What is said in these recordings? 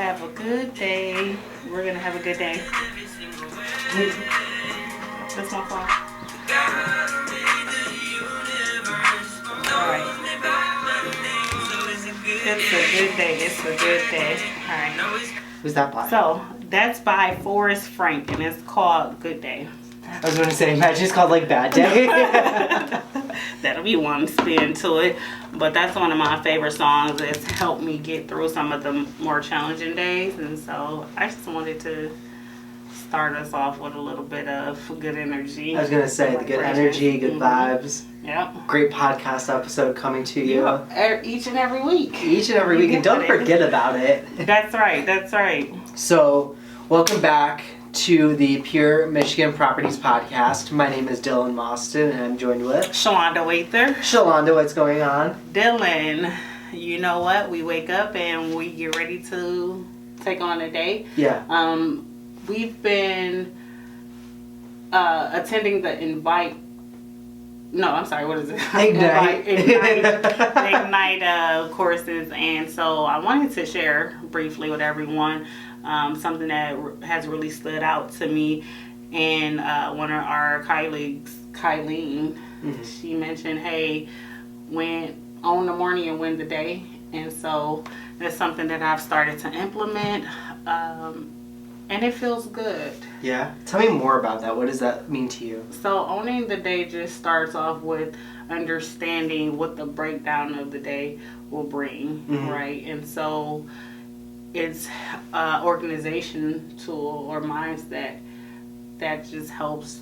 have a good day. We're gonna have a good day. That's my phone. Alright. It's a good day. It's a good day. Alright. Who's that by? So, that's by Forrest Frank, and it's called Good Day. I was going to say, imagine it's called like Bad Day. That'll be one spin to it. But that's one of my favorite songs. It's helped me get through some of the more challenging days. And so I just wanted to start us off with a little bit of good energy. I was going to say, the good energy, good vibes. Yep. Great podcast episode coming to you. Each and every week. Each and every week. And don't forget about it. That's right. That's right. So, welcome back to the Pure Michigan Properties Podcast. My name is Dylan Mostyn, and I'm joined with Shalonda Waither. Shalonda, what's going on? Dylan, you know what? We wake up and we get ready to take on a day. Yeah. We've been attending the Ignite courses, and so I wanted to share briefly with everyone something that has really stood out to me. And one of our colleagues, Kylene, she mentioned, hey, own the morning and win the day. And so that's something that I've started to implement, and it feels good. Yeah. Tell me more about that. What does that mean to you? So owning the day just starts off with understanding what the breakdown of the day will bring, right? And so it's an organization tool or mindset that just helps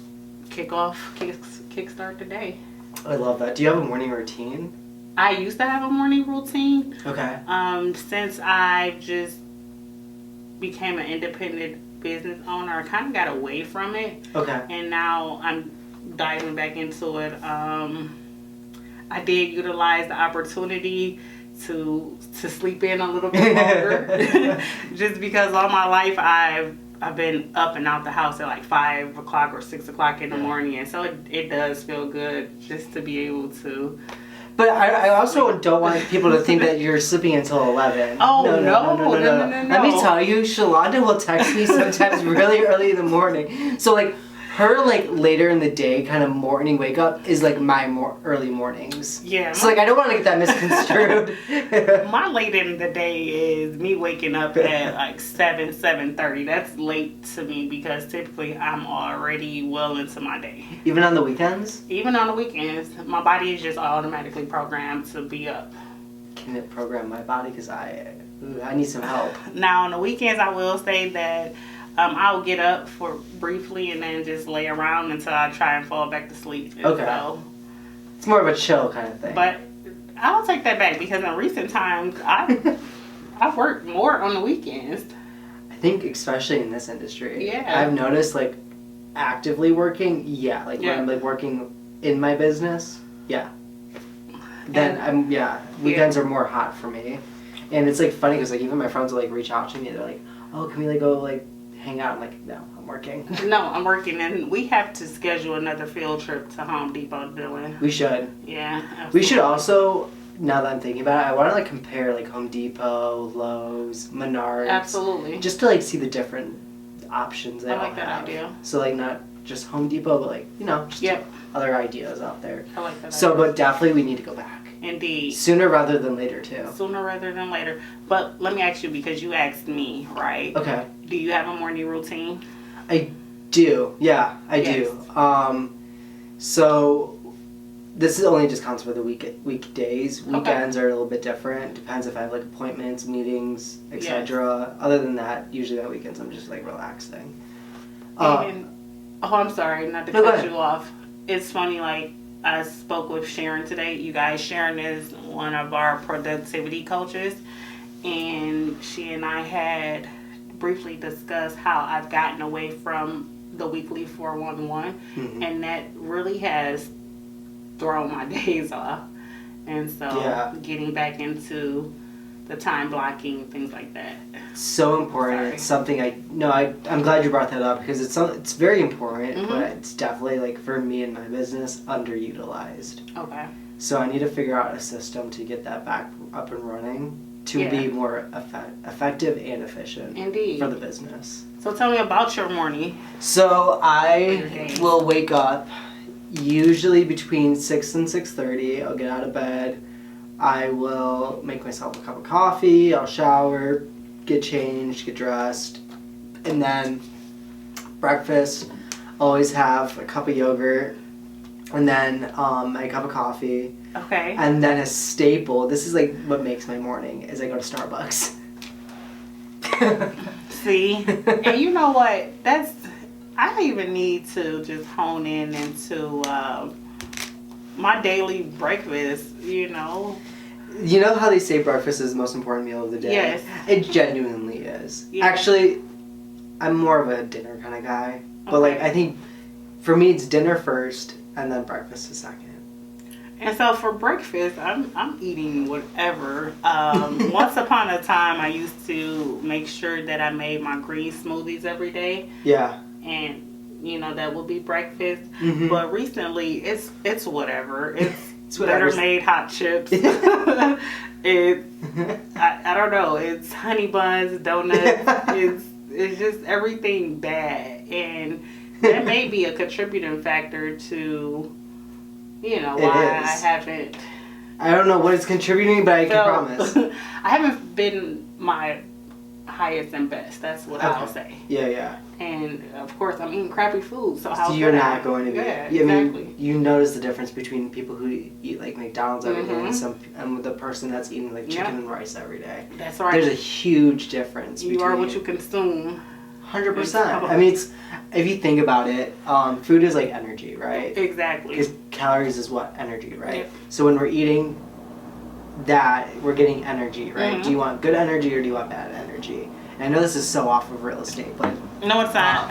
kickstart the day. I love that. Do you have a morning routine? I used to have a morning routine. Okay. Since I just became an independent business owner, I kind of got away from it. Okay. And now I'm diving back into it. I did utilize the opportunity to sleep in a little bit longer, just because all my life I've been up and out the house at like 5 o'clock or 6 o'clock in the morning, and so it does feel good just to be able to. But I also don't want people to think that you're sleeping until 11. Oh, no. Let me tell you, Shalonda will text me sometimes really early in the morning. So, like, her, like, later in the day kind of morning wake up is, like, my early mornings. Yeah. So, like, I don't want to get that misconstrued. My late in the day is me waking up at, like, 7:30. That's late to me because typically I'm already well into my day. Even on the weekends? Even on the weekends. My body is just automatically programmed to be up. Can it program my body? Because I need some help. Now, on the weekends, I will say that I'll get up for briefly and then just lay around until I try and fall back to sleep. Okay. So, it's more of a chill kind of thing. But I'll take that back because in recent times, I've worked more on the weekends. I think especially in this industry. Yeah. I've noticed, like, actively working, when I'm, like, working in my business, then weekends are more hot for me. And it's, like, funny because, like, even my friends will, like, reach out to me. They're like, oh, can we, like, go, like, hang out? I'm like, no, I'm working. No, I'm working, and we have to schedule another field trip to Home Depot, Dylan. We should. Yeah, absolutely. We should also, now that I'm thinking about it, I want to, like, compare, like, Home Depot, Lowe's, Menards. Absolutely. Just to, like, see the different options they all have. I like that idea. So, like, not just Home Depot, but, like, you know, just other ideas out there. I like that idea. But definitely we need to go back. Indeed. Sooner rather than later, too. Sooner rather than later. But let me ask you, because you asked me, right? Okay. Do you have a morning routine? I do. Yeah, I do. So this is only just counts for the weekdays. Weekends are a little bit different. Depends if I have, like, appointments, meetings, etc. Other than that, usually on weekends I'm just, like, relaxing. I'm sorry, not to cut you off. It's funny, like, I spoke with Sharon today. You guys, Sharon is one of our productivity coaches, and she and I had briefly discussed how I've gotten away from the weekly 411, and that really has thrown my days off. And so getting back into the time blocking, things like that. So important. Sorry. It's something I'm glad you brought that up because it's very important, but it's definitely, like, for me and my business, underutilized. Okay. So I need to figure out a system to get that back up and running to be more effective and efficient. Indeed. For the business. So tell me about your morning. So I will wake up usually between 6 and 6:30. I'll get out of bed. I will make myself a cup of coffee. I'll shower, get changed, get dressed. And then breakfast, always have a cup of yogurt. And then my cup of coffee. Okay. And then a staple. This is like what makes my morning is I go to Starbucks. See? And you know what? I even need to just hone in into my daily breakfast, You know how they say breakfast is the most important meal of the day? Yes. It genuinely is. Yeah. Actually, I'm more of a dinner kind of guy. But I think for me it's dinner first and then breakfast is second. And so for breakfast, I'm eating whatever. Once upon a time, I used to make sure that I made my green smoothies every day. Yeah. And that would be breakfast. Mm-hmm. But recently, it's whatever. It's better made hot chips. I don't know. It's honey buns, donuts. It's just everything bad, and that may be a contributing factor to. Why I haven't. I don't know what it's contributing, but I can promise. I haven't been my highest and best. That's what I'll say. Yeah. And of course, I'm eating crappy food. So how? You're not going to be. Yeah, exactly. I mean, you notice the difference between people who eat like McDonald's every day and the person that's eating like chicken and rice every day. That's right. There's a huge difference. You are what you consume. 100%. I mean, if you think about it, food is like energy, right? Exactly. Because calories is what? Energy, right? Yep. So when we're eating that, we're getting energy, right? Mm-hmm. Do you want good energy or do you want bad energy? And I know this is so off of real estate, but... No, it's not.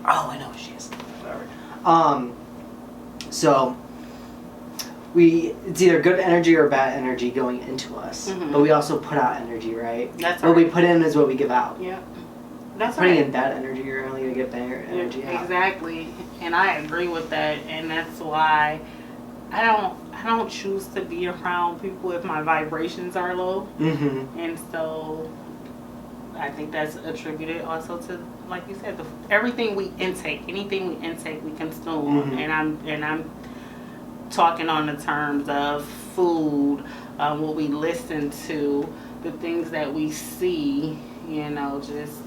I know she is. Whatever. So... it's either good energy or bad energy going into us, but we also put out energy, right? That's what we put in is what we give out. Yeah, that's putting in bad energy, you're only gonna get better energy out. Exactly, and I agree with that, and that's why I don't choose to be around people if my vibrations are low, and so I think that's attributed also to, like you said, anything we intake, we consume, and I'm talking on the terms of food, what we listen to, the things that we see, just...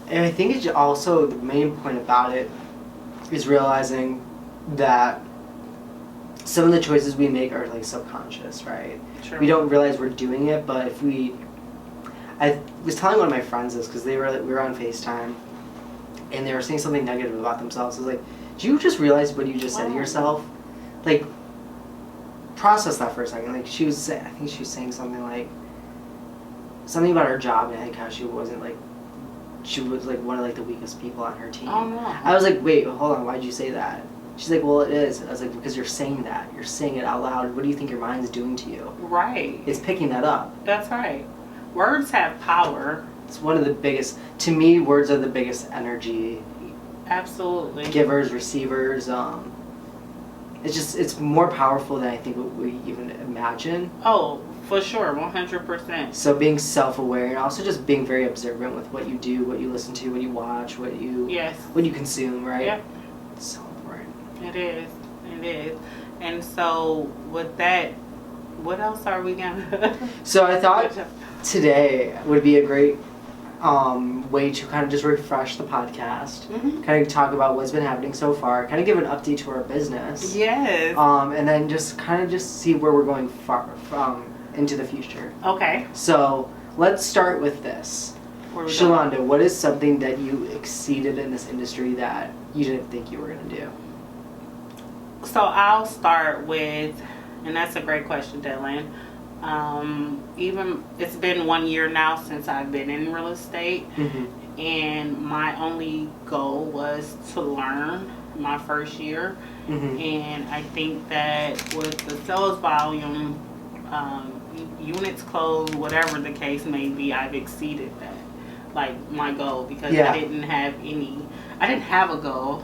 And I think it's also, the main point about it is realizing that some of the choices we make are like subconscious, right? Sure. We don't realize we're doing it, but if I was telling one of my friends this because we were on FaceTime, and they were saying something negative about themselves. I was like, do you just realize what you just said to yourself? Like, process that for a second. Like, I think she was saying something about her job and how she was like one of like the weakest people on her team. Oh no. I was like, wait, hold on, why'd you say that? She's like, well, it is. I was like, because you're saying that. You're saying it out loud. What do you think your mind's doing to you? Right. It's picking that up. That's right. Words have power. It's one of the biggest, to me, words are the biggest energy. Absolutely. Givers, receivers, it's more powerful than I think we even imagine. Oh, for sure, 100%. So being self-aware and also just being very observant with what you do, what you listen to, what you watch, what you consume, right? Yep. It's so important. It is. And so with that, what else are we gonna... So I thought today would be a great way to kind of just refresh the podcast, kind of talk about what's been happening so far, kind of give an update to our business. Yes. And then just see where we're going into the future. Okay. So let's start with this. Shalonda, what is something that you exceeded in this industry that you didn't think you were going to do? So I'll start with, and that's a great question, Dylan. Even it's been 1 year now since I've been in real estate, and my only goal was to learn my first year, and I think that with the sales volume, units closed, whatever the case may be, I've exceeded that, like my goal, because I didn't have a goal.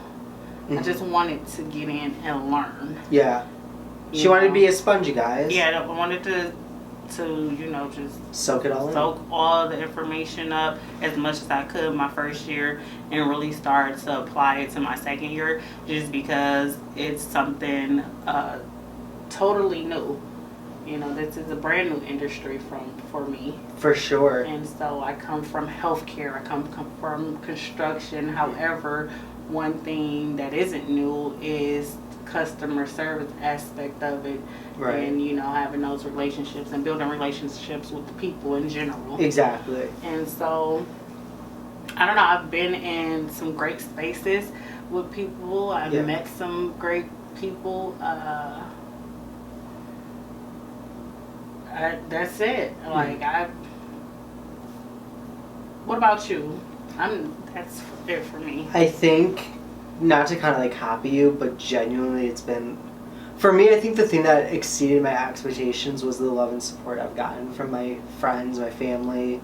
I just wanted to get in and learn. Yeah. She wanted to be a sponge, you guys. Yeah, I wanted to just soak it all in. Soak all the information up as much as I could my first year and really start to apply it to my second year, just because it's something totally new. This is a brand new industry for me. For sure. And so I come from healthcare, I come from construction. However, one thing that isn't new is customer service aspect of it. Right. And having those relationships and building relationships with the people in general. Exactly. And so I don't know, I've been in some great spaces with people. I've met some great people. That's it. What about you? That's it for me. I think, not to kind of copy you, but genuinely it's been, for me, I think the thing that exceeded my expectations was the love and support I've gotten from my friends, my family,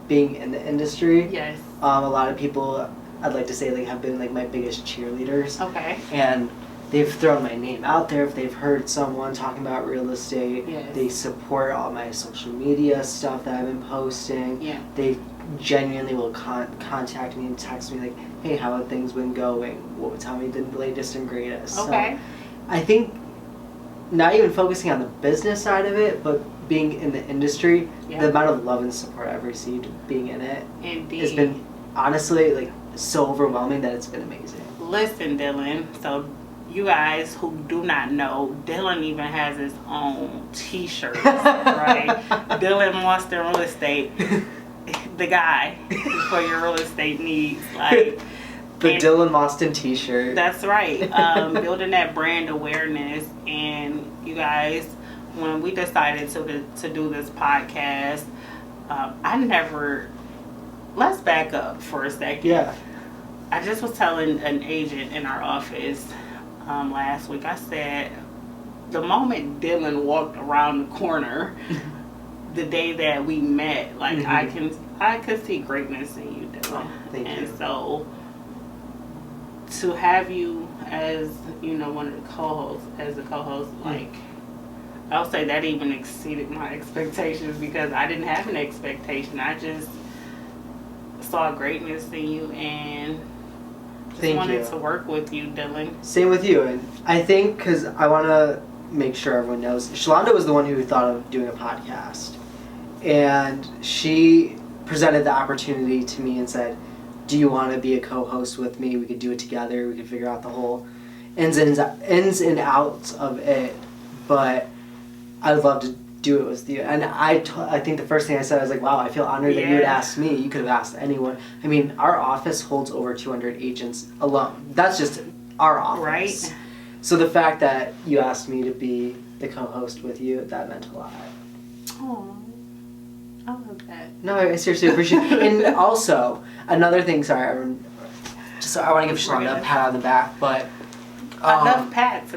being in the industry. Yes. A lot of people, I'd like to say, have been my biggest cheerleaders. Okay. And they've thrown my name out there if they've heard someone talking about real estate. Yes. They support all my social media stuff that I've been posting. Yeah. They genuinely will contact me and text me hey, how have things been going? Tell me the latest and greatest. Okay. So I think not even focusing on the business side of it, but being in the industry, the amount of love and support I've received being in it has been honestly so overwhelming that it's been amazing. Listen, Dylan, so you guys who do not know, Dylan even has his own t-shirt, right? Dylan Monster Real Estate, the guy for your real estate needs. The Dylan Mostyn t-shirt. That's right. Building that brand awareness. And you guys, when we decided to do this podcast, let's back up for a second. Yeah. I just was telling an agent in our office last week, I said, the moment Dylan walked around the corner, the day that we met, I could see greatness in you, Dylan. Thank you. And so to have you as one of the co-hosts, I'll say that even exceeded my expectations, because I didn't have an expectation. I just saw greatness in you and just wanted to work with you, Dylan. Same with you. And I think, because I want to make sure everyone knows, Shalonda was the one who thought of doing a podcast. And she presented the opportunity to me and said, do you want to be a co-host with me? We could do it together. We could figure out the whole ins and outs of it. But I would love to do it with you. And I think the first thing I said, I was wow, I feel honored that you would ask me. You could have asked anyone. I mean, our office holds over 200 agents alone. That's just our office. Right. So the fact that you asked me to be the co-host with you, that meant a lot. Oh, I love that. No, I seriously appreciate it. And also, another thing, sorry, I want to give Shalonda a pat on the back, but... enough pats.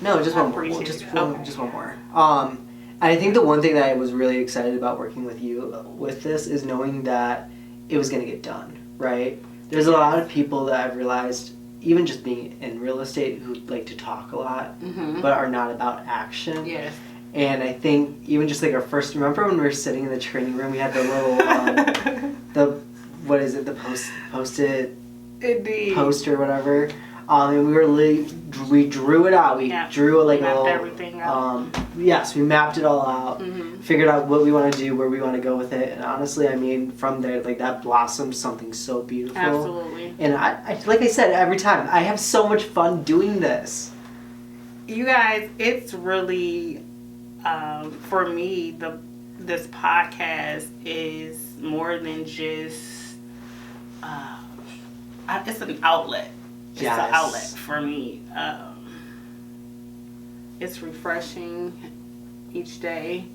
No, just one more. Just one more. And I think the one thing that I was really excited about working with you with this is knowing that it was going to get done, right? There's a lot of people that I've realized, even just being in real estate, who like to talk a lot, but are not about action. Yes. And I think even just our first, remember when we were sitting in the training room, we had the little, the post-it Indeed. post or whatever. And we drew it out. We drew a little. Everything out. Yes, we mapped it all out. Figured out what we want to do, where we want to go with it, and honestly, I mean, from there, that blossomed something so beautiful. Absolutely. And I like I said every time, I have so much fun doing this. You guys, it's really, for me, this podcast is more than just. It's an outlet. It's an outlet for me. It's refreshing each day,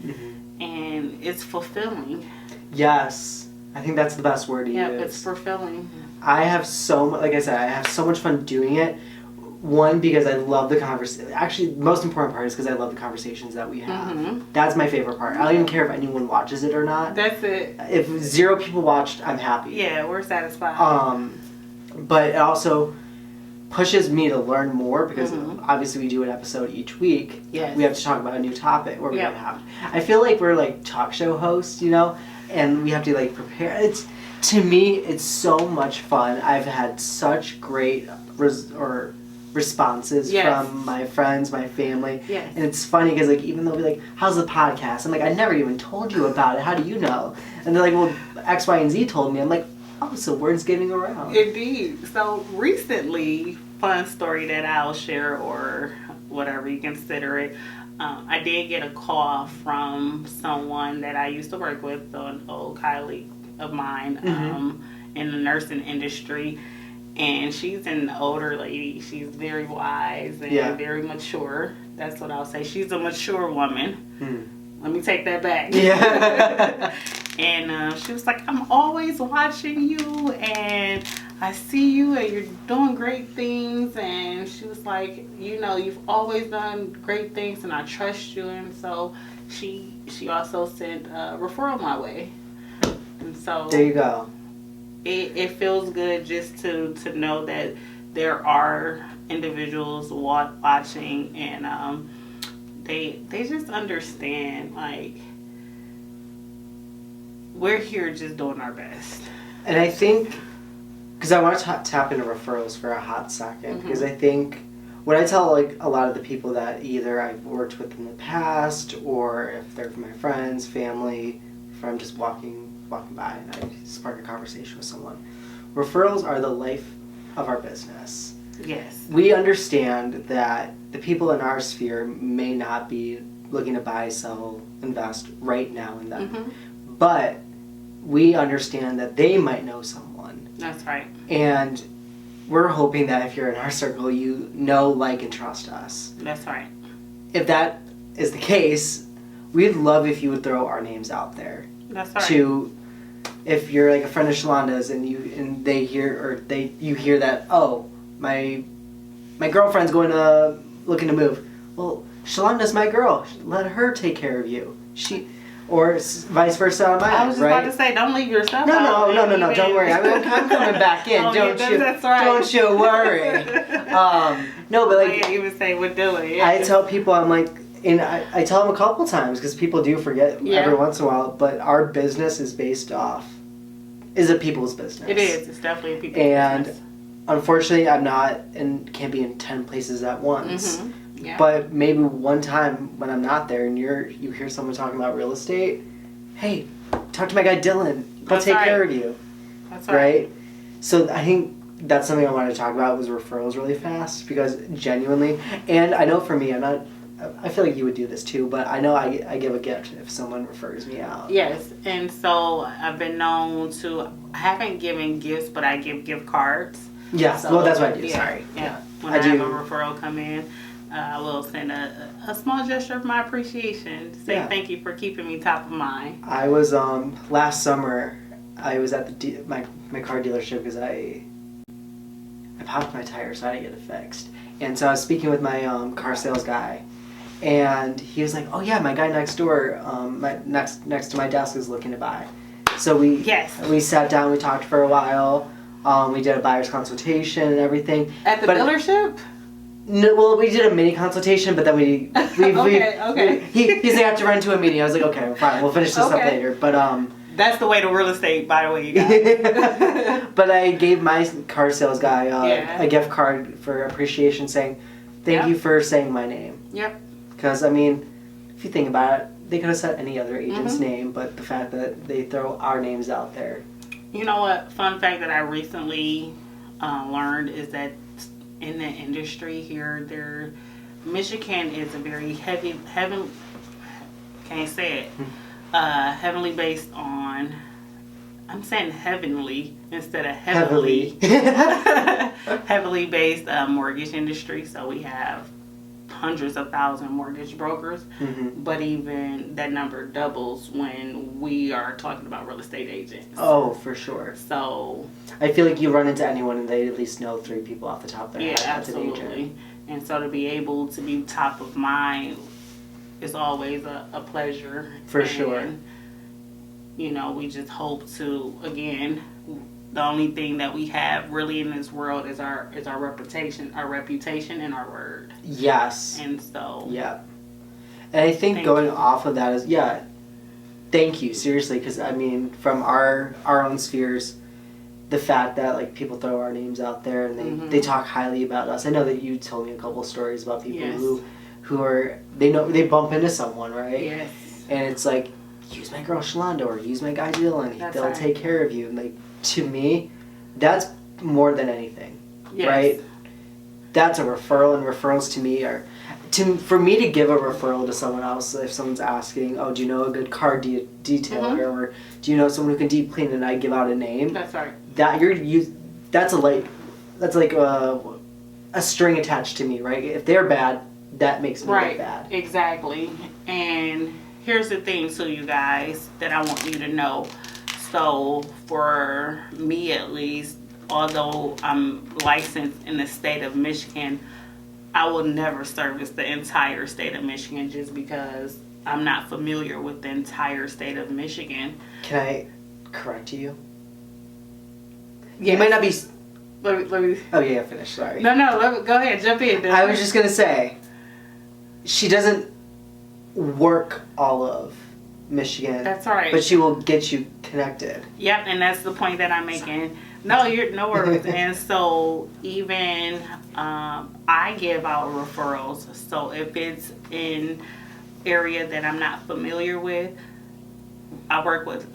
and it's fulfilling. Yes, I think that's the best word to use. Yeah, it's fulfilling. I have like I said, I have so much fun doing it. One, because I love the conversation. Actually, the most important part is because I love the conversations that we have. That's my favorite part. I don't even care if anyone watches it or not. That's it. If 0 people watched, I'm happy. Yeah, we're satisfied. But also, pushes me to learn more because obviously we do an episode each week. Yes. We have to talk about a new topic where we don't have. I feel like we're like talk show hosts, you know, and we have to like prepare. To me, it's so much fun. I've had such great responses from my friends, my family. Yes. And it's funny because like even they'll be like, how's the podcast? I'm like, I never even told you about it. How do you know? And they're like, well, X, Y, and Z told me. I'm like, oh, so word's getting around. Indeed. So recently, fun story that I'll share or whatever you consider it. I did get a call from someone that I used to work with, an old colleague of mine in the nursing industry. And she's an older lady. She's very wise and very mature. That's what I'll say. She's a mature woman. Let me take that back. Yeah. And she was like, I'm always watching you and I see you and you're doing great things. And she was like, you know, you've always done great things and I trust you. And so she also sent a referral my way. And so there you go. It feels good just to know that there are individuals watching and they just understand, like, we're here just doing our best. And I think, because I want to tap into referrals for a hot second, because I think what I tell like a lot of the people that either I've worked with in the past or if they're my friends, family, if I'm just walking by and I spark a conversation with someone, referrals are the life of our business. Yes. We understand that the people in our sphere may not be looking to buy, sell, invest right now and then. But we understand that they might know someone. That's right. And we're hoping that if you're in our circle, you know, like, and trust us. That's right. If that is the case, we'd love if you would throw our names out there. That's right. To, if you're like a friend of Sholanda's and you hear that, oh, my girlfriend's looking to move. Well, Sholanda's my girl. Let her take care of you. Or vice versa on my end, I was just about to say, don't leave yourself out. No, don't worry. I'm coming back in. That's right. Don't you worry. No, but like... I even say we're doing it. I tell people, I'm like... And I tell them a couple times, because people do forget every once in a while, but our business is a people's business. It is. It's definitely a people's business. And unfortunately, I'm not and can't be in 10 places at once. Yeah. But maybe one time when I'm not there and you hear someone talking about real estate, hey, talk to my guy Dylan. He'll take care of you. That's right. So I think that's something I wanted to talk about was referrals really fast, because genuinely, and I know for me, I feel like you would do this too, but I know I give a gift if someone refers me out. Yes, and so I've been known to, I haven't given gifts, but I give gift cards. Yeah, so, well, that's what I do, yeah, sorry. Yeah. When I have a referral come in, I will send a small gesture of my appreciation to say thank you for keeping me top of mind. I was, last summer, I was at my car dealership because I popped my tire, so I had to get it fixed. And so I was speaking with my car sales guy, and he was like, oh yeah, my guy next door, next to my desk is looking to buy. So we sat down, we talked for a while, we did a buyer's consultation and everything. At the dealership? No, well, we did a mini consultation, but then we okay. He's like, I have to run to a meeting. I was like, okay, fine, we'll finish this up later. But that's the way to real estate, by the way, you guys. But I gave my car sales guy a gift card for appreciation, saying, thank you for saying my name. Yep. Because, I mean, if you think about it, they could have said any other agent's name, but the fact that they throw our names out there. You know what? Fun fact that I recently learned is that in the industry here, Michigan is a very heavenly based on, I'm saying heavenly instead of heavily. Heavily based mortgage industry. So we have hundreds of thousands mortgage brokers, but even that number doubles when we are talking about real estate agents. Oh, for sure. So I feel like you run into anyone and they at least know 3 people off the top of their head. Yeah, absolutely. And so to be able to be top of mind is always a pleasure. For sure. You know, we just hope to, again, the only thing that we have really in this world is our reputation, and our word. Yes. And so. Yeah. And I think going off of that is, thank you, seriously, because I mean, from our own spheres, the fact that like people throw our names out there and they talk highly about us. I know that you told me a couple of stories about people who are they bump into someone, right? Yes. And it's like, use my girl Shalonda or use my guy Dylan. They'll take care of you. And like, to me, that's more than anything, right? That's a referral, and referrals to me are. For me to give a referral to someone else, if someone's asking, oh, do you know a good car detailer, or do you know someone who can deep clean, and I give out a name. That's right. That's like a string attached to me, right? If they're bad, that makes me look bad. Exactly. And here's the thing, so you guys, that I want you to know. So for me, at least, although I'm licensed in the state of Michigan, I will never service the entire state of Michigan just because I'm not familiar with the entire state of Michigan. Can I correct you? Yes. You might not be... Let me... Oh, yeah, finish. Sorry. No, go ahead. Jump in. I was just going to say, she doesn't work all of Michigan. That's right. But she will get you connected. Yep, and that's the point that I'm making. No, you're no worries. And so even I give out referrals. So if it's in area that I'm not familiar with, I work with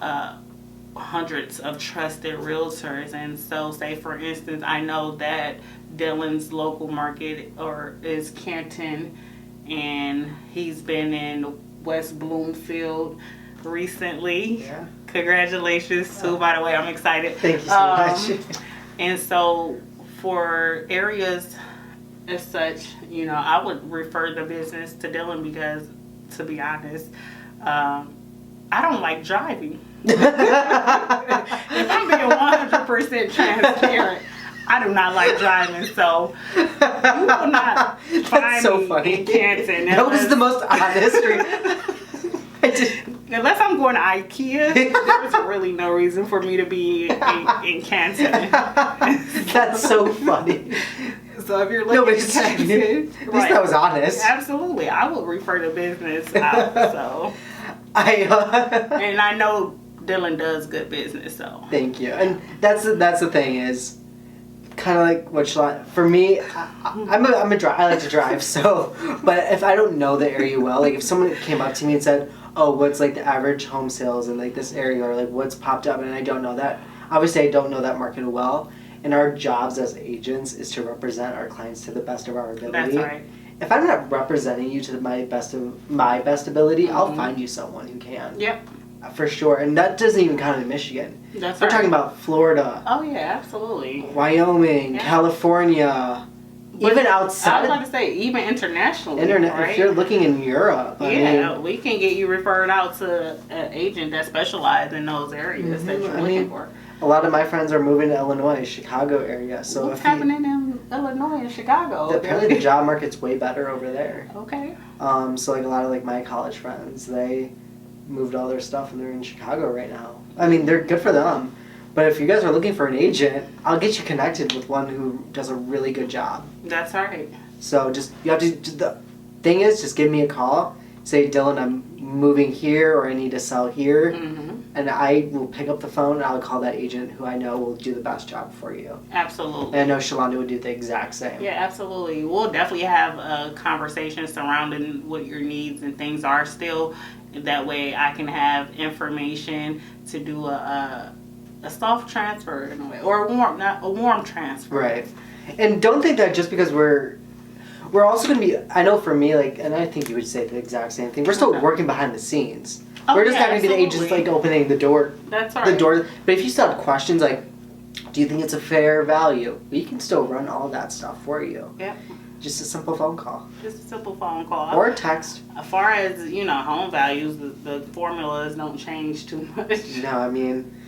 hundreds of trusted realtors. And so say for instance, I know that Dylan's local market is Canton, and he's been in West Bloomfield recently. Yeah. Congratulations too, by the way. I'm excited. Thank you so much. And so for areas as such, I would refer the business to Dylan because, to be honest, I don't like driving. If I'm being 100% transparent, I do not like driving, so you will not find me in Canton. That was the most honest Unless I'm going to IKEA, there's really no reason for me to be in Canton. That's so funny. So if you're looking at Canton, at least that was honest. Absolutely, I would refer the business out. So and I know Dylan does good business. So thank you. And that's the thing is, kind of like what for me, I'm a driver. I like to drive. So, but if I don't know the area well, like if someone came up to me and said, oh, what's like the average home sales in like this area, or like what's popped up, and I don't know that. Obviously, I don't know that market well, and our jobs as agents is to represent our clients to the best of our ability. That's right. If I'm not representing you to my best ability, I'll find you someone who can. Yep. For sure, and that doesn't even count in Michigan. That's We're talking about Florida. Oh yeah, absolutely. Wyoming, California. But even outside. I was about to say, even internationally. Right? If you're looking in Europe. We can get you referred out to an agent that specializes in those areas that you're looking for. A lot of my friends are moving to Illinois, Chicago area. So what's happening in Illinois and Chicago? Apparently the job market's way better over there. Okay. So like a lot of like my college friends, they moved all their stuff and they're in Chicago right now. I mean, they're good for them. But if you guys are looking for an agent, I'll get you connected with one who does a really good job. That's right. So the thing is, just give me a call. Say, Dylan, I'm moving here, or I need to sell here. And I will pick up the phone and I'll call that agent who I know will do the best job for you. Absolutely. And I know Shalonda would do the exact same. Yeah, absolutely. We'll definitely have a conversation surrounding what your needs and things are still. That way I can have information to do a soft transfer in a way, or not a warm transfer. Right. And don't think that just because we're also going to be, I know for me, like, and I think you would say the exact same thing, we're still working behind the scenes. We're just not going to be the agents like opening the door. That's right. The door. But if you still have questions like, do you think it's a fair value? We can still run all that stuff for you. Yep. Just a simple phone call. Just a simple phone call. Or a text. As far as, home values, the formulas don't change too much. No, I mean...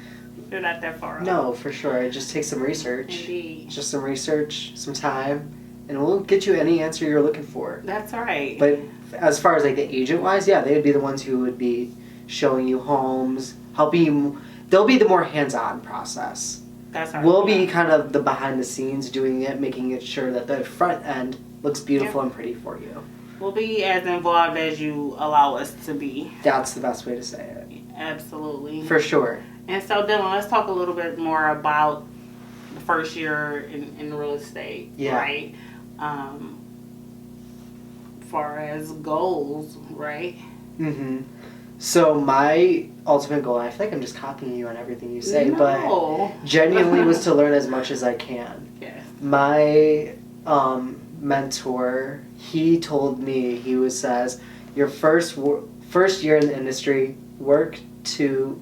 They're not that far off. No, for sure. It just takes some research. Indeed. Just some research, some time, and we'll get you any answer you're looking for. That's right. But as far as like the agent-wise, yeah, they would be the ones who would be showing you homes, helping you. They'll be the more hands-on process. That's right. We'll be kind of the behind the scenes doing it, making it sure that the front end looks beautiful and pretty for you. We'll be as involved as you allow us to be. That's the best way to say it. Absolutely. For sure. And so, Dylan, let's talk a little bit more about the first year in real estate, right? Far as goals, right? Mm-hmm. So my ultimate goal, I feel like I'm just copying you on everything you say, but genuinely was to learn as much as I can. Yes. My mentor, he told me, says, your first year in the industry, work to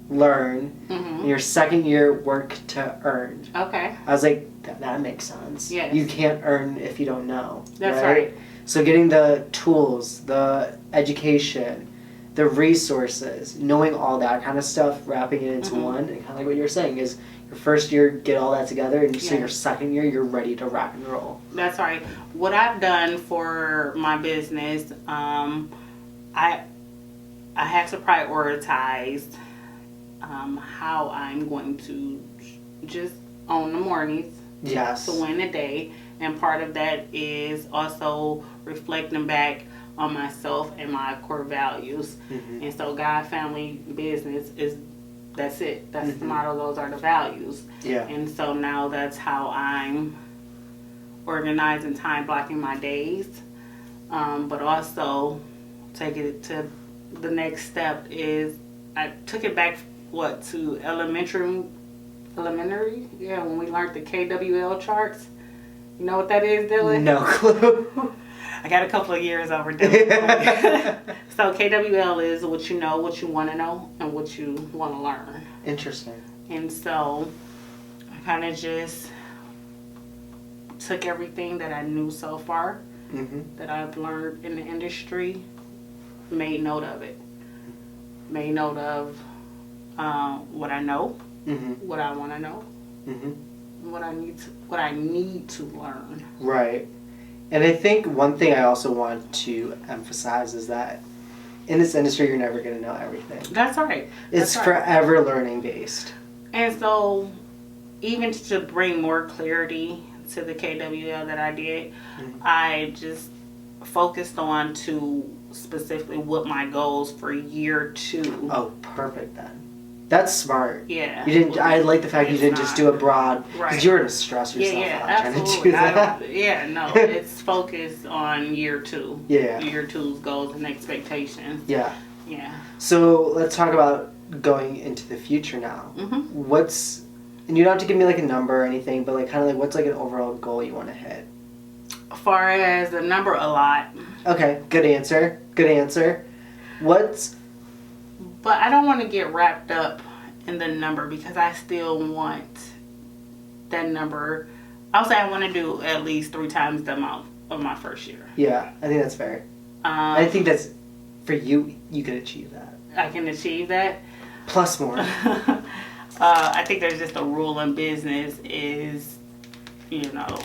learn. Mm-hmm. Your second year, work to earn. Okay. I was like, that makes sense. Yes. You can't earn if you don't know. That's right. So getting the tools, the education, the resources, knowing all that kind of stuff, wrapping it into one, and kind of like what you were saying is your first year, get all that together, and so your second year, you're ready to rock and roll. That's right. What I've done for my business, I had to prioritize how I'm going to just own the mornings. Yes. To win the day. And part of that is also reflecting back on myself and my core values. Mm-hmm. And so God, family, business that's it. That's the motto. Those are the values. Yeah. And so now that's how I'm organizing, time blocking my days. But also take it to the next step is I took it back, to elementary? Yeah, when we learned the KWL charts. You know what that is, Dylan? No clue. I got a couple of years over Dylan. So KWL is what you know, what you want to know, and what you want to learn. Interesting. And so I kind of just took everything that I knew so far, that I've learned in the industry, made note of it. Made note of what I know, what I want to know, what I need to learn. Right. And I think one thing I also want to emphasize is that in this industry, you're never going to know everything. That's right. It's forever learning based. And so, even to bring more clarity to the KWL that I did, I just focused on specifically what my goals for year 2. Oh, perfect then. That's smart. Yeah. You didn't. I like the fact you didn't just do a broad, because you're gonna stress yourself out trying to do that. No, it's focused on year 2. Yeah. Year 2's goals and expectations. Yeah. Yeah. So let's talk about going into the future now. And you don't have to give me like a number or anything, but like kind of like what's like an overall goal you want to hit? As far as the number, a lot. Okay. Good answer. But I don't want to get wrapped up in the number because I still want that number. I'll say I want to do at least 3 times the amount of my first year. Yeah, I think that's fair. I think that's, for you, you can achieve that. I can achieve that. Plus more. I think there's just a rule in business is, 300%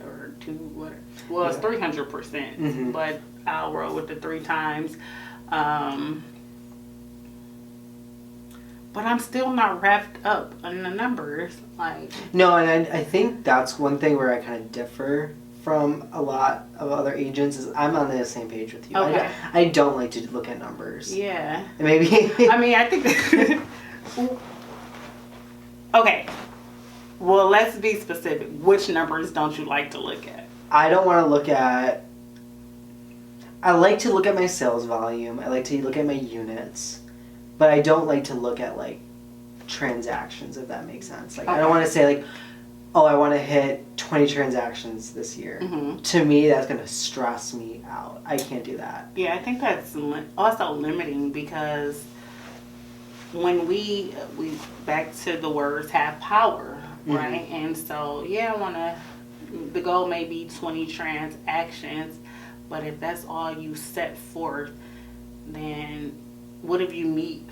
or it's 300%, but I'll roll with the 3 times. But I'm still not wrapped up in the numbers. No, and I think that's one thing where I kind of differ from a lot of other agents is I'm on the same page with you. Okay. I don't like to look at numbers. Yeah. Maybe. I think okay. Well, let's be specific. Which numbers don't you like to look at? I don't want to look at... I like to look at my sales volume. I like to look at my units. But I don't like to look at, transactions, if that makes sense. I don't want to say, I want to hit 20 transactions this year. To me, that's going to stress me out. I can't do that. Yeah, I think that's also limiting because when we back to the words, have power, right? And so, the goal may be 20 transactions, but if that's all you set forth, then what if you meet,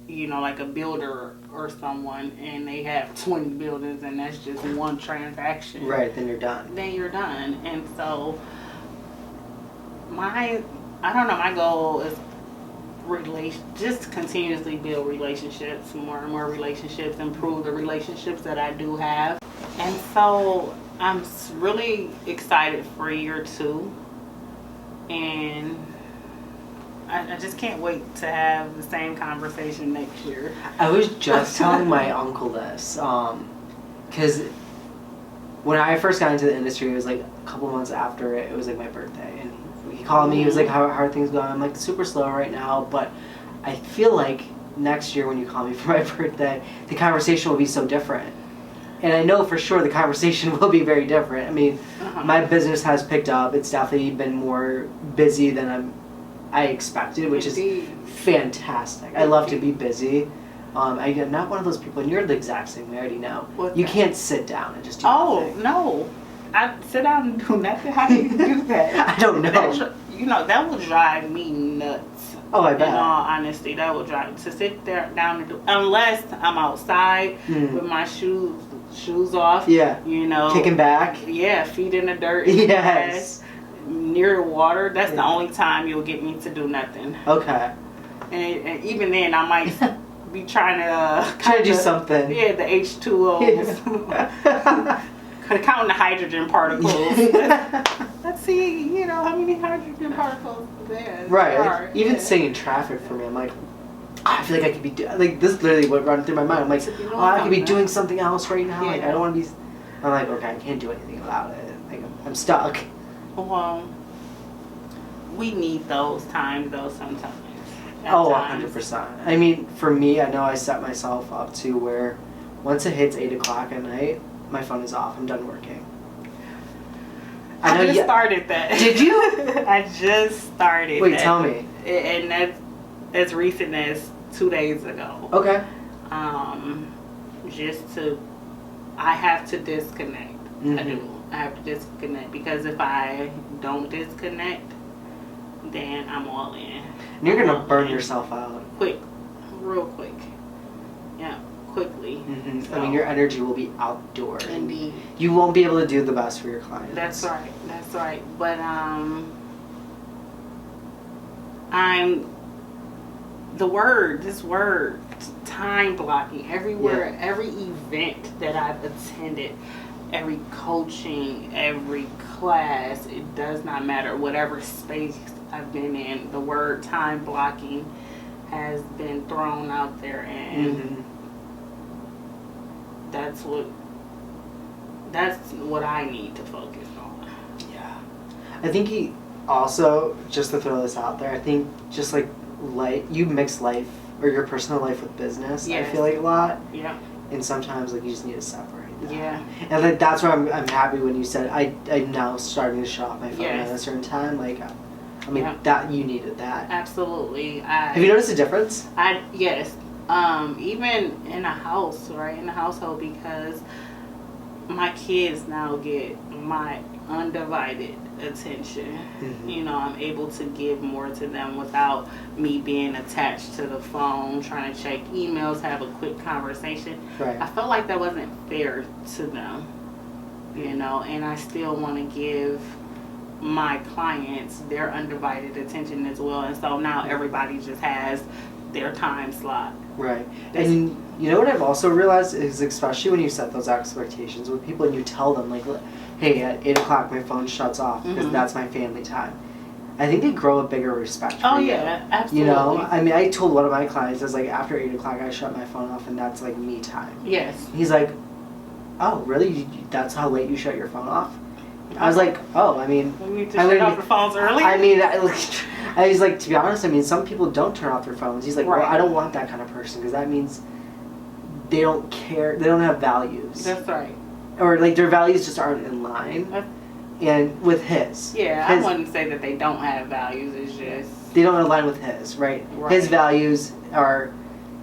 a builder or someone and they have 20 buildings and that's just one transaction? Right, then you're done. And so my goal is just continuously build relationships, more and more relationships, improve the relationships that I do have. And so I'm really excited for year 2. And I just can't wait to have the same conversation next year. I was just telling my uncle this, because when I first got into the industry, it was like a couple months after it was like my birthday, and he called me. He was like, "How are things going?" I'm like, "Super slow right now," but I feel like next year when you call me for my birthday, the conversation will be so different. And I know for sure the conversation will be very different. I mean, my business has picked up. It's definitely been more busy than I expected, which is fantastic. I love to be busy. I'm not one of those people, and you're the exact same way, I already know. You can't sit down and just do nothing. No. I sit down and do nothing. How do you do that? I don't know. That will drive me nuts. Oh, I bet. In all honesty, that will drive to sit there down and do, unless I'm outside with my shoes off. Yeah. Kicking back. Yeah, feet in the dirt. Yes. Near the water. That's the only time you'll get me to do nothing. Okay. And even then, I might be trying to do something. Yeah, the H2Os. Counting the hydrogen particles. Let's see, how many hydrogen particles there are. Even sitting in traffic for me, I'm like, I feel like I could be like, this is literally what runs through my mind. I'm like, I could be doing something else right now. Yeah. Like, I don't want to be. I'm like, okay, I can't do anything about it. Like, I'm stuck. Well, we need those times though sometimes. 100%. I mean, for me, I know I set myself up to where once it hits 8 o'clock at night, my phone is off. I'm done working. I just started that. Did you? I just started. Wait, tell me. And that's as recent as 2 days ago. Okay. I have to disconnect. Mm-hmm. I do. I have to disconnect because if I don't disconnect, then I'm all in. And you're gonna burn yourself out. Real quick. Yeah, quickly. Mm-hmm. So, I mean, your energy will be outdoors. Indeed. You won't be able to do the best for your clients. That's right. But this word, time blocking, everywhere, every event that I've attended, every coaching, every class, it does not matter, whatever space I've been in, the word time blocking has been thrown out there, and that's what I need to focus on. Yeah. I think he also, just to throw this out there, I think just like you mix life or your personal life with business. Yes. I feel like a lot. Yeah. And sometimes like you just need to separate that. Yeah. And like that's why I'm happy when you said I'm now starting to shut off my phone at a certain time. Like, I mean that you needed that. Absolutely. Have you noticed a difference? Yes. Even in a house, right? In a household, because my kids now get my undivided attention. Mm-hmm. I'm able to give more to them without me being attached to the phone, trying to check emails, have a quick conversation. Right. I felt like that wasn't fair to them, and I still want to give my clients their undivided attention as well. And so now everybody just has their time slot. Right. And you know what I've also realized is, especially when you set those expectations with people and you tell them, like, hey, at 8 o'clock my phone shuts off because that's my family time. I think they grow a bigger respect for you. Oh, yeah, absolutely. I mean, I told one of my clients, I was like, after 8 o'clock I shut my phone off and that's like me time. Yes. He's like, oh, really? That's how late you shut your phone off? I was like, oh, I mean... We need to shut off the phones early? I mean, I was like, to be honest, I mean, some people don't turn off their phones. He's like, well, I don't want that kind of person because that means they don't care, they don't have values. That's right. Or, like, their values just aren't in line. And with his. Yeah, I wouldn't say that they don't have values, it's just... They don't align with his, right? His values are...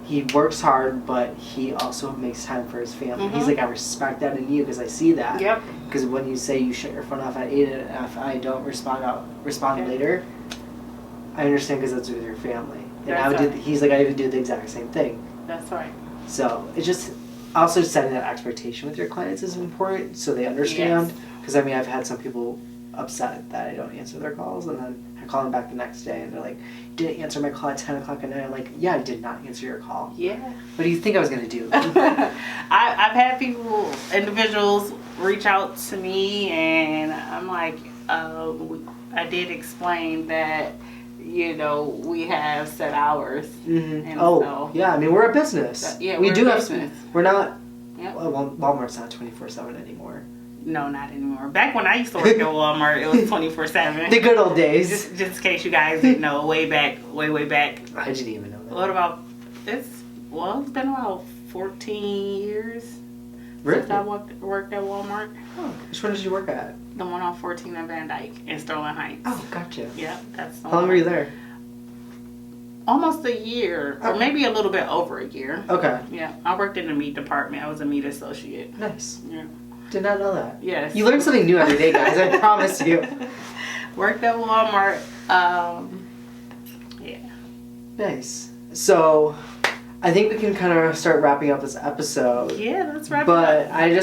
He works hard, but he also makes time for his family. He's like, I respect that in you because I see that. Yep. Because when you say you shut your phone off at 8 and if I don't respond later, I understand because that's with your family. And he's like, I would do the exact same thing. That's right. So it's just also setting that expectation with your clients is important so they understand. Because I mean, I've had some people upset that I don't answer their calls, and then I call them back the next day, and they're like, "Didn't answer my call at 10 o'clock at night." I'm like, "Yeah, I did not answer your call." Yeah. What do you think I was gonna do? I've had individuals reach out to me, and I'm like, I did explain that, we have set hours. Mm-hmm. And yeah, I mean, we're a business. We do have business. We're not. Yep. Well, Walmart's not 24/7 anymore. No, not anymore. Back when I used to work at Walmart, it was 24/7. The good old days. Just in case you guys didn't know, way back. I didn't even know that. What about it's been about 14 years. Really? Since I worked at Walmart. Oh, which one did you work at? The one on 14 and Van Dyke in Sterling Heights. Oh, gotcha. Yeah, that's the How long were you there? Almost a year, or maybe a little bit over a year. Okay. Yeah, I worked in the meat department. I was a meat associate. Nice. Yeah. Did not know that. Yes. You learn something new every day, guys. I promise you. Worked at Walmart. Yeah. Nice. So, I think we can kind of start wrapping up this episode. Yeah, let's wrap it up. But I'm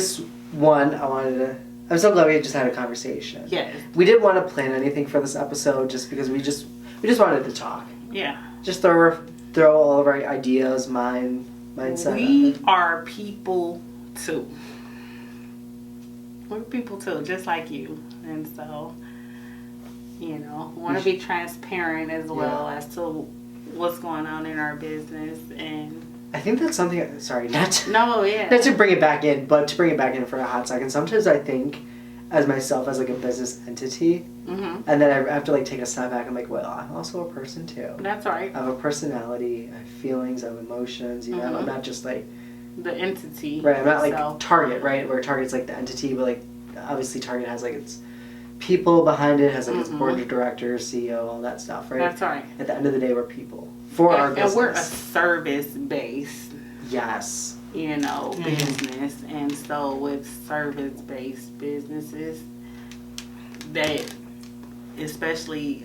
so glad we just had a conversation. Yes. We didn't want to plan anything for this episode just because we just wanted to talk. Yeah. Just throw all of our ideas, mindset. We are people too. We're people too, just like you. And so, want to be transparent as well as to what's going on in our business. And I think that's something, sorry, not to bring it back in, but to bring it back in for a hot second. Sometimes I think as myself as like a business entity, and then I have to like take a step back. I'm like, well, I'm also a person too. That's right. I have a personality, I have feelings, I have emotions. I'm not just like the entity. Right. I'm not like Target, right? Where Target's like the entity, but like obviously Target has like its people behind it, has like its board of directors, CEO, all that stuff, right? That's right. At the end of the day, we're people for our business. And we're a service-based. Yes. Business. And so with service-based businesses, that especially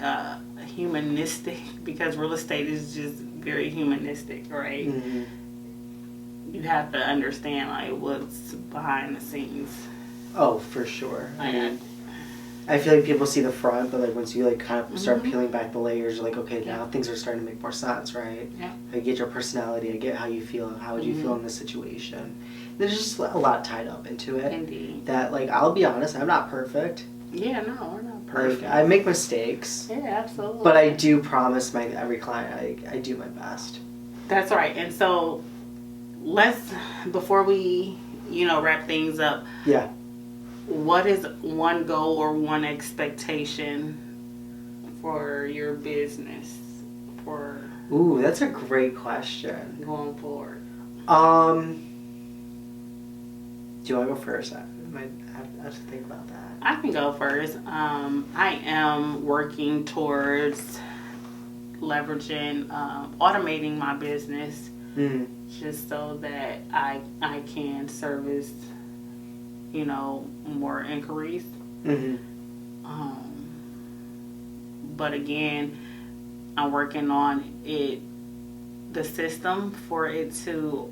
humanistic, because real estate is just very humanistic, right? Mm-hmm. You have to understand like what's behind the scenes. Oh, for sure. I feel like people see the front, but like once you like kind of start peeling back the layers, you're like, okay, now things are starting to make more sense, right? Yeah. I get your personality. I get how you feel. How would you feel in this situation? There's just a lot tied up into it. Indeed. That like, I'll be honest, I'm not perfect. Yeah, no, we're not perfect. Like, I make mistakes. Yeah, absolutely. But I do promise every client I do my best. That's right. And so before we, wrap things up. Yeah. What is one goal or one expectation for your business Ooh, that's a great question. Going forward. Do you want to go first? I might have to think about that. I can go first. I am working towards leveraging, automating my business, just so that I can service, more inquiries. But again, I'm working on the system for it to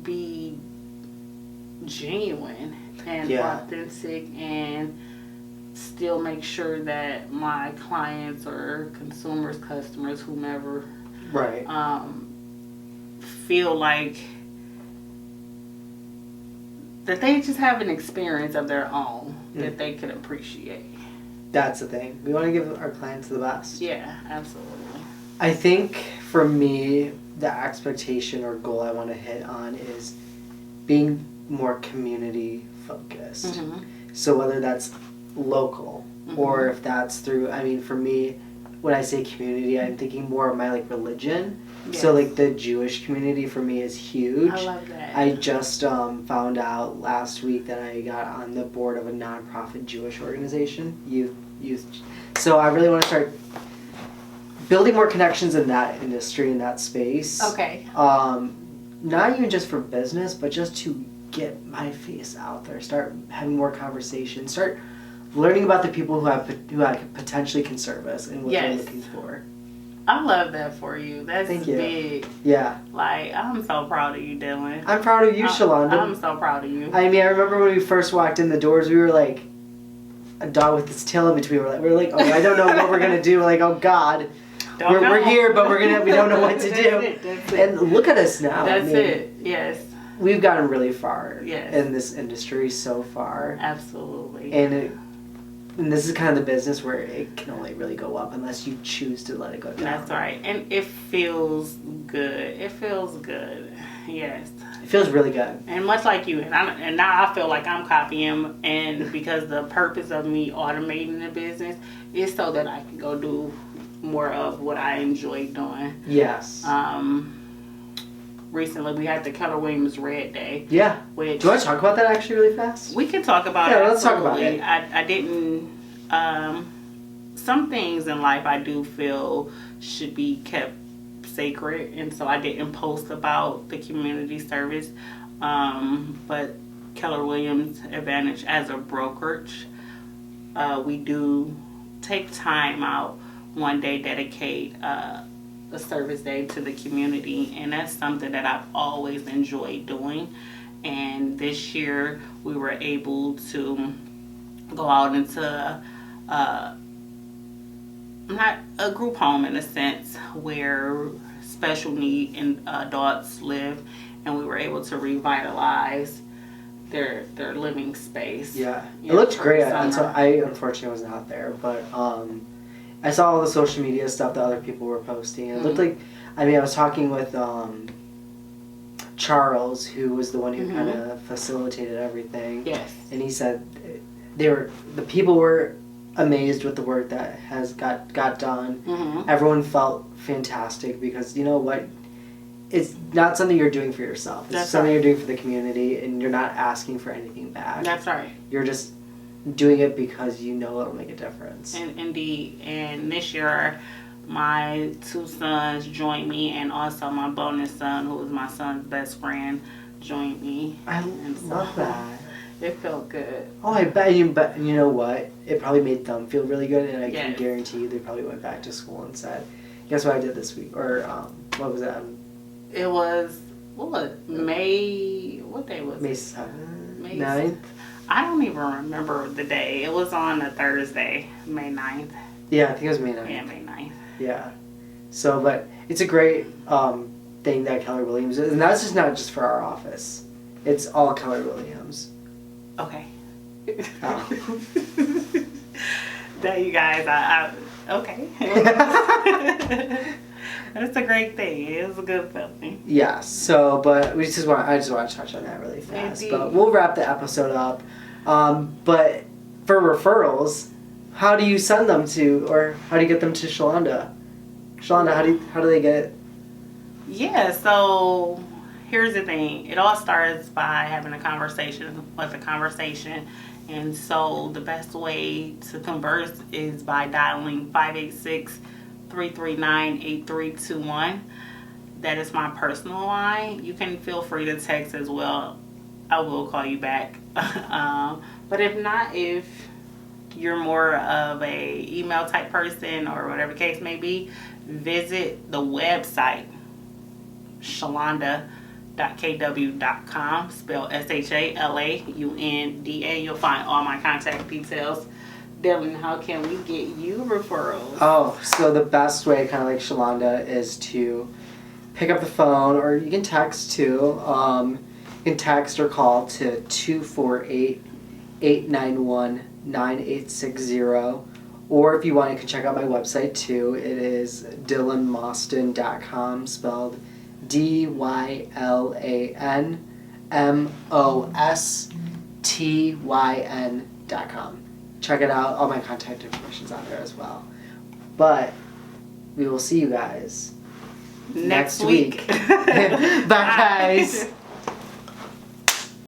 be genuine and authentic, and still make sure that my clients or consumers, customers, whomever, right, feel like that they just have an experience of their own that they could appreciate. That's the thing. We want to give our clients the best. Yeah, absolutely. I think for me, the expectation or goal I want to hit on is being more community focused. So whether that's local or if that's through, for me, when I say community, I'm thinking more of my like religion. Yes. So like the Jewish community for me is huge. I love that. I just found out last week that I got on the board of a nonprofit Jewish organization, youth. So I really want to start building more connections in that industry, in that space. Okay. Not even just for business, but just to get my face out there, start having more conversations, start learning about the people who I potentially can service and what they're looking for. I love that for you. That's big. Yeah. Like, I'm so proud of you, Dylan. I'm proud of you, Shalonda. I'm so proud of you. I remember when we first walked in the doors, we were like, a dog with its tail in between. We're like, oh, I don't know what we're gonna do. We're like, oh God, we're here, but we don't know what to do. That's it. And look at us now. That's it. Yes. We've gotten really far in this industry so far. Absolutely. And this is kind of the business where it can only really go up unless you choose to let it go down. That's right. And it feels good. It feels good. Yes. It feels really good. And much like you, and now I feel like I'm copying, and because the purpose of me automating the business is so that I can go do more of what I enjoy doing. Yes. Recently we had the Keller Williams Red Day. Yeah. Do you want to talk about that actually really fast? We can talk about it. Yeah, let's talk about it. I didn't. Some things in life I do feel should be kept sacred, and so I didn't post about the community service. But Keller Williams Advantage as a brokerage, we do take time out one day, dedicate a service day to the community, and that's something that I've always enjoyed doing. And this year we were able to go out into not a group home in a sense where special need adults live, and we were able to revitalize their living space. Yeah, it looked great. I unfortunately was not there, but I saw all the social media stuff that other people were posting. It looked like, I was talking with Charles, who was the one who kind of facilitated everything. Yes. And he said the people were amazed with the work that got done. Everyone felt fantastic because, you know what, it's not something you're doing for yourself. It's something you're doing for the community, and you're not asking for anything back. That's right. You're just doing it because you know it'll make a difference. And indeed. And this year my 2 sons joined me, and also my bonus son, who was my son's best friend, joined me. I love that. It felt good. Oh, I bet you. But you know what? It probably made them feel really good, and I can guarantee you they probably went back to school and said, "Guess what I did this week?" Or what was that? It was May. What day was it? May 7th, May 9th. I don't even remember the day. It was on a Thursday, May 9th. Yeah, I think it was May 9th. Yeah, May 9th. Yeah. So, but it's a great thing that Keller Williams is, and that's just not just for our office. It's all Keller Williams. Okay. Oh. That you guys, okay. That's a great thing. It's a good feeling. Yeah. So, but I just want to touch on that really fast. Indeed. But we'll wrap the episode up. But for referrals, how do you send them to, or how do you get them to Shalonda? Shalonda, how do they get? Yeah. So here's the thing. It all starts by having a conversation. And so the best way to converse is by dialing 586-339-8321. That is my personal line. You can feel free to text as well. I will call you back. But if not, if you're more of a email type person or whatever case may be, visit the website shalonda.kw.com, spelled SHALAUNDA. You'll find all my contact details. Dylan, how can we get you referrals? Oh, so the best way, kind of like Shalonda, is to pick up the phone, or you can text too. You can text or call to 248-891-9860. Or if you want, you can check out my website too. It is dylanmostyn.com, spelled DYLANMOSTYN.com. Check it out. All my contact information's on there as well. But we will see you guys next week. Bye, guys.